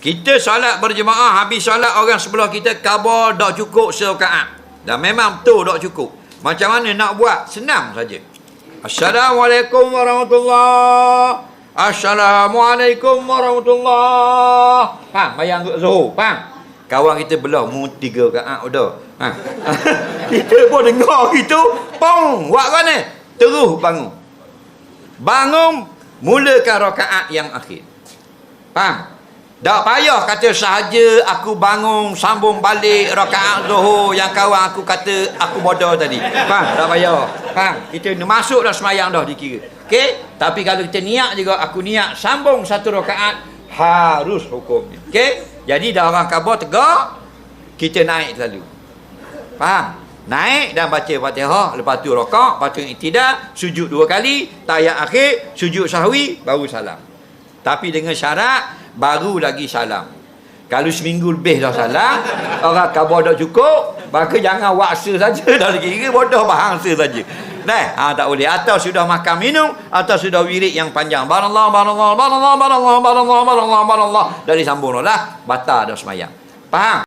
Kita solat berjemaah, habis solat orang sebelah kita khabar dak cukup serakaat. Dan memang betul dak cukup. Macam mana nak buat? Senang saja. Assalamualaikum warahmatullahi. Assalamualaikum warahmatullahi. Faham? Bayang Zuhur. Faham? Kawan kita belah mu 3 rakaat dah. Ha. Kita pun dengar gitu, pong, buat mana? Terus bangun. Bangun, mulakan rakaat yang akhir. Faham? Tak payah kata sahaja aku bangun sambung balik rakaat Zuhur yang kawan aku kata aku bodoh tadi. Faham? Tak payah. Faham? Kita masuk dah semayang dah dikira. Okey? Tapi kalau kita niat juga, aku niat sambung 1 rakaat, harus hukumnya. Okey? Jadi dah orang khabar tegak, kita naik selalu. Faham? Naik dan baca Fatihah, lepas tu rakaat, lepas tu iktidal, sujud 2 kali, tahiyat akhir, sujud sahwi, baru salam. Tapi dengan syarat, baru lagi salam. Kalau seminggu lebih dah salam, orang khabar dah cukup, maka jangan waksa saja dah kira bodoh bahangsa saja. Nah, tak boleh. Atau sudah makan minum, atau sudah wirid yang panjang. Barallah, barallah, barallah, barallah, barallah, barallah, barallah. Dari sambung lah, batal dah semayang. Faham?